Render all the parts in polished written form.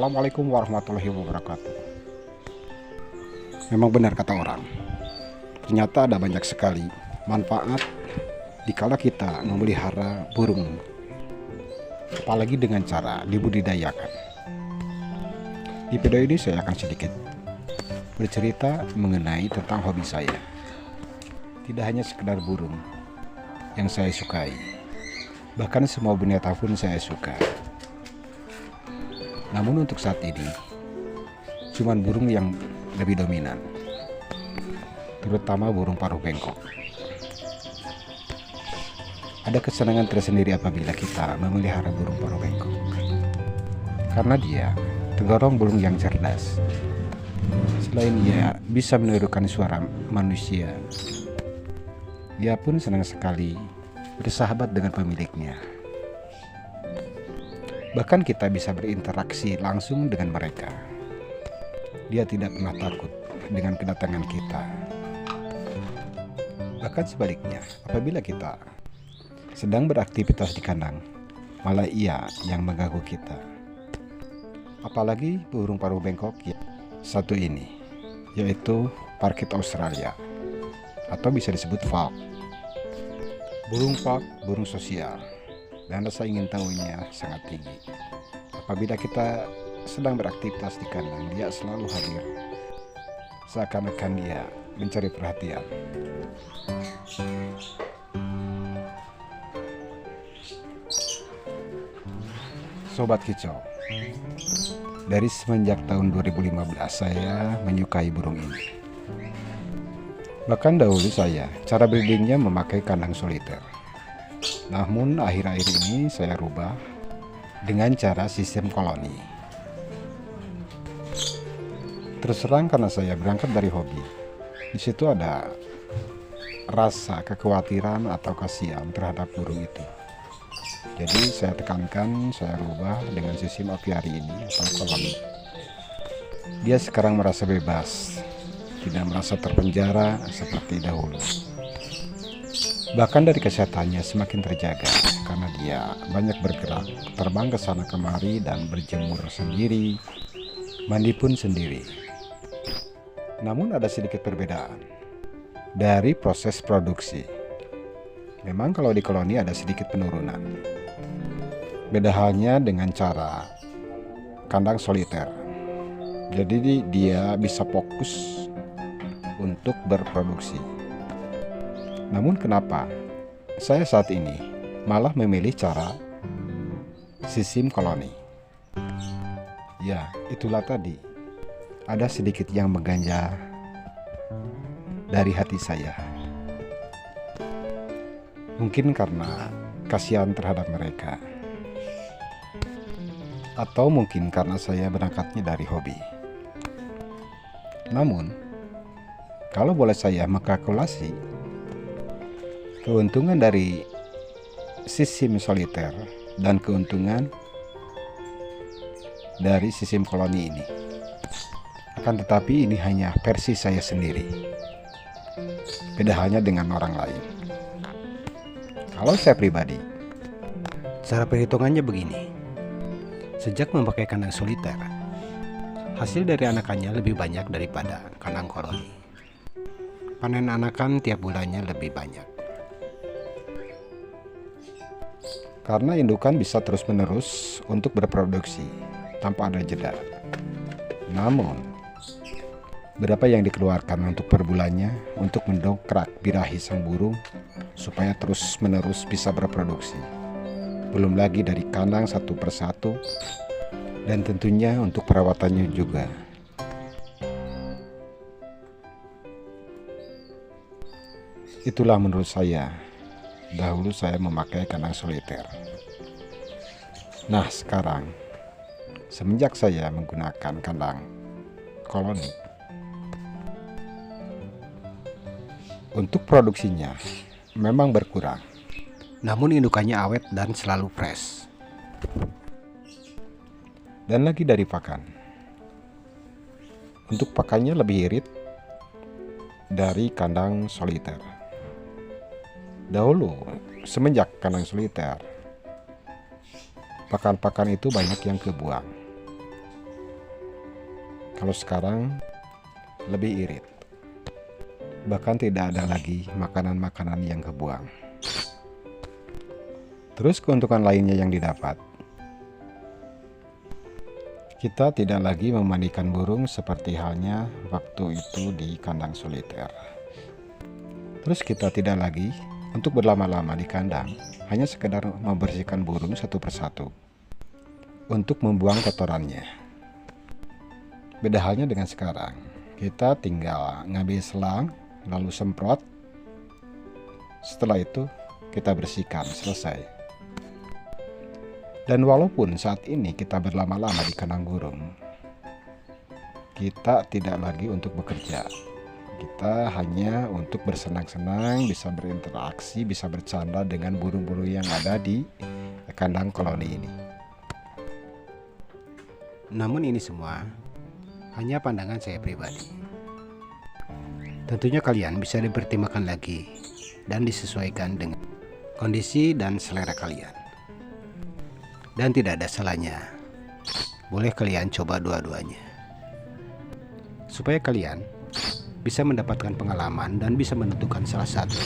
Assalamualaikum warahmatullahi wabarakatuh. Memang benar kata orang, ternyata ada banyak sekali manfaat dikala kita memelihara burung, apalagi dengan cara dibudidayakan. Di video ini saya akan sedikit bercerita mengenai tentang hobi saya. Tidak hanya sekedar burung yang saya sukai, bahkan semua binatang pun saya suka. Namun untuk saat ini, cuman burung yang lebih dominan, terutama burung paruh bengkok. Ada kesenangan tersendiri apabila kita memelihara burung paruh bengkok, karena dia tergolong burung yang cerdas. Selain ia bisa menirukan suara manusia, dia pun senang sekali bersahabat dengan pemiliknya. Bahkan kita bisa berinteraksi langsung dengan mereka. Dia tidak pernah takut dengan kedatangan kita. Bahkan sebaliknya, apabila kita sedang beraktivitas di kandang, malah ia yang mengganggu kita. Apalagi burung paruh bengkok yang satu ini, yaitu parkit Australia, atau bisa disebut falk. Burung falk, burung sosial, dan rasa ingin tahunya sangat tinggi. Apabila kita sedang beraktivitas di kandang, dia selalu hadir, seakan-akan dia mencari perhatian. Sobat Kicau, dari semenjak tahun 2015 saya menyukai burung ini. Bahkan dahulu cara breedingnya memakai kandang soliter. Namun akhir-akhir ini saya rubah dengan cara sistem koloni. Terus terang karena saya berangkat dari hobi, di situ ada rasa kekhawatiran atau kasihan terhadap burung itu. Jadi saya tekankan, saya rubah dengan sistem apiari ini atau koloni. Dia sekarang merasa bebas, tidak merasa terpenjara seperti dahulu. Bahkan dari kesehatannya semakin terjaga karena dia banyak bergerak, terbang ke sana kemari dan berjemur sendiri, mandi pun sendiri. Namun ada sedikit perbedaan dari proses produksi. Memang kalau di koloni ada sedikit penurunan. Beda halnya dengan cara kandang soliter. Jadi dia bisa fokus untuk berproduksi. Namun kenapa saya saat ini malah memilih cara sistem koloni? Ya, itulah tadi. Ada sedikit yang mengganjal dari hati saya. Mungkin karena kasihan terhadap mereka. Atau mungkin karena saya berangkatnya dari hobi. Namun, kalau boleh saya mengkalkulasi keuntungan dari sistem soliter dan keuntungan dari sistem koloni ini. Akan tetapi ini hanya versi saya sendiri. Beda halnya dengan orang lain. Kalau saya pribadi, cara perhitungannya begini. Sejak memakai kandang soliter, hasil dari anakannya lebih banyak daripada kandang koloni. Panen anakan tiap bulannya lebih banyak. Karena indukan bisa terus-menerus untuk berproduksi tanpa ada jeda. Namun, berapa yang dikeluarkan untuk per bulannya untuk mendongkrak birahi sang burung supaya terus-menerus bisa berproduksi. Belum lagi dari kandang satu persatu dan tentunya untuk perawatannya juga. Itulah menurut saya. Dahulu saya memakai kandang soliter. Nah sekarang, semenjak saya menggunakan kandang koloni, untuk produksinya memang berkurang. Namun indukannya awet dan selalu fresh. Dan lagi dari pakan. Untuk pakannya lebih irit dari kandang soliter. Dahulu, semenjak kandang soliter, pakan-pakan itu banyak yang kebuang. Kalau sekarang lebih irit. Bahkan tidak ada lagi makanan-makanan yang kebuang. Terus keuntungan lainnya yang didapat, kita tidak lagi memandikan burung seperti halnya waktu itu di kandang soliter. Terus kita tidak lagi untuk berlama-lama di kandang, hanya sekedar membersihkan burung satu persatu untuk membuang kotorannya. Beda halnya dengan sekarang, kita tinggal ngambil selang, lalu semprot. Setelah itu kita bersihkan, selesai. Dan walaupun saat ini kita berlama-lama di kandang burung, kita tidak lagi untuk bekerja. Kita hanya untuk bersenang-senang, bisa berinteraksi, bisa bercanda dengan burung-burung yang ada di kandang koloni ini. Namun ini semua hanya pandangan saya pribadi. Tentunya kalian bisa dipertimbangkan lagi dan disesuaikan dengan kondisi dan selera kalian. Dan tidak ada salahnya, boleh kalian coba dua-duanya, supaya kalian bisa mendapatkan pengalaman dan bisa menentukan salah satu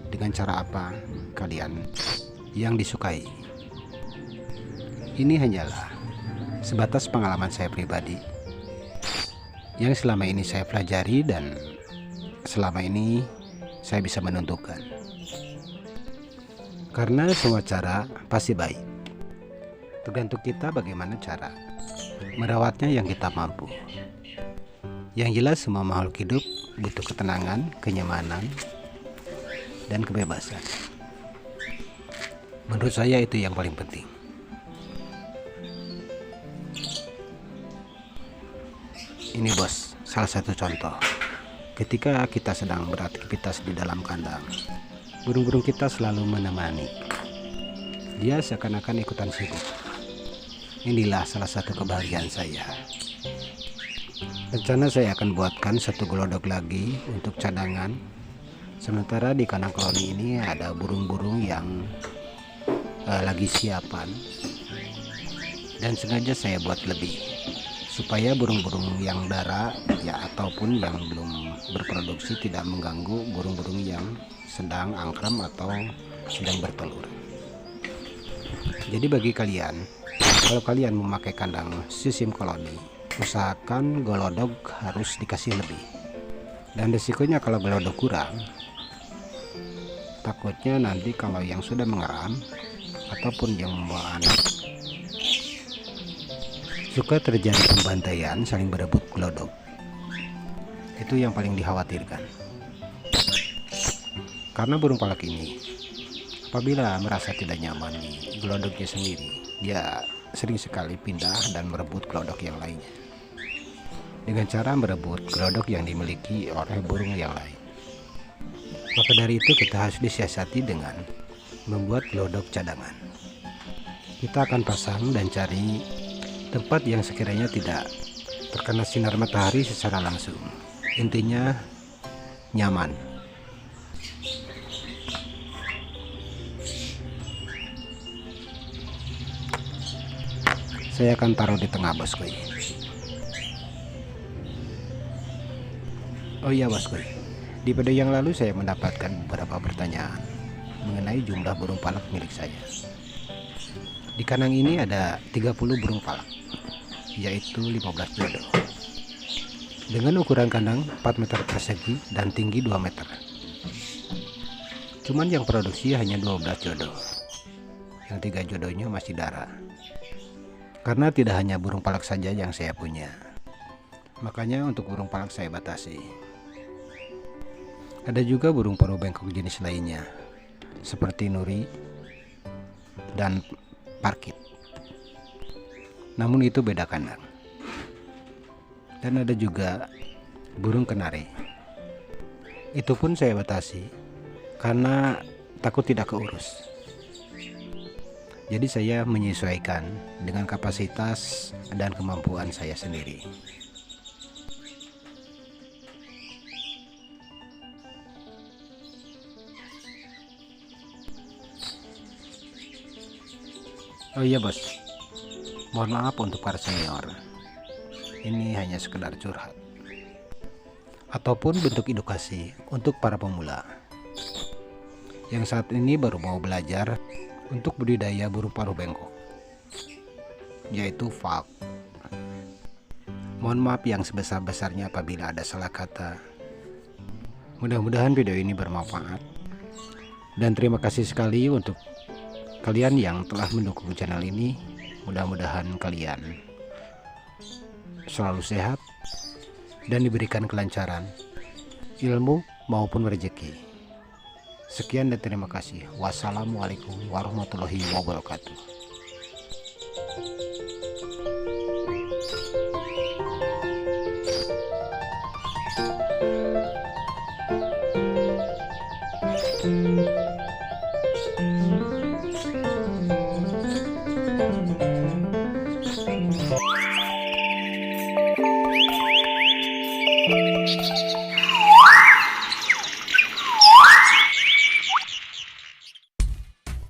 dengan cara apa kalian yang disukai. Ini hanyalah sebatas pengalaman saya pribadi yang selama ini saya pelajari dan selama ini saya bisa menentukan. Karena semua cara pasti baik, tergantung kita bagaimana cara merawatnya yang kita mampu. Yang jelas semua makhluk hidup butuh ketenangan, kenyamanan, dan kebebasan. Menurut saya itu yang paling penting. Ini bos, salah satu contoh. Ketika kita sedang beraktivitas di dalam kandang, burung-burung kita selalu menemani. Dia seakan-akan ikutan sibuk. Inilah salah satu kebahagiaan saya. Rencana saya akan buatkan satu gelodok lagi untuk cadangan. Sementara di kandang koloni ini ada burung-burung yang lagi siapan. Dan sengaja saya buat lebih, supaya burung-burung yang dara ya ataupun yang belum berproduksi tidak mengganggu burung-burung yang sedang angkrem atau sedang bertelur. Jadi bagi kalian, kalau kalian memakai kandang sistem koloni, usahakan gelodok harus dikasih lebih. Dan risikonya kalau gelodok kurang, takutnya nanti kalau yang sudah mengeram ataupun yang membawa anak, suka terjadi pembantaian, saling berebut gelodok. Itu yang paling dikhawatirkan. Karena burung palak ini, apabila merasa tidak nyaman di gelodoknya sendiri, dia sering sekali pindah dan merebut gelodok yang lainnya, dengan cara merebut gelodok yang dimiliki oleh burung yang lain. Maka dari itu kita harus disiasati dengan membuat gelodok cadangan. Kita akan pasang dan cari tempat yang sekiranya tidak terkena sinar matahari secara langsung. Intinya nyaman. Saya akan taruh di tengah bosku. Oh iya bosku, di video yang lalu saya mendapatkan beberapa pertanyaan mengenai jumlah burung palak milik saya. Di kandang ini ada 30 burung palak, yaitu 15 jodoh. Dengan ukuran kandang 4 meter persegi dan tinggi 2 meter. Cuman yang produksi hanya 12 jodoh. Yang 3 jodohnya masih darah. Karena tidak hanya burung palak saja yang saya punya, makanya untuk burung palak saya batasi. Ada juga burung paruh bengkok jenis lainnya, seperti nuri dan parkit. Namun itu beda kandang. Dan ada juga burung kenari. Itu pun saya batasi, karena takut tidak keurus. Jadi saya menyesuaikan dengan kapasitas dan kemampuan saya sendiri. Oh iya bos, mohon maaf untuk para senior. ini hanya sekedar curhat ataupun bentuk edukasi untuk para pemula yang saat ini baru mau belajar untuk budidaya burung paruh bengkok, yaitu falk. Mohon maaf yang sebesar-besarnya apabila ada salah kata. Mudah-mudahan video ini bermanfaat, dan terima kasih sekali untuk kalian yang telah mendukung channel ini. Mudah-mudahan kalian selalu sehat dan diberikan kelancaran ilmu maupun rezeki. Sekian dan terima kasih. Wassalamualaikum warahmatullahi wabarakatuh. Thank you.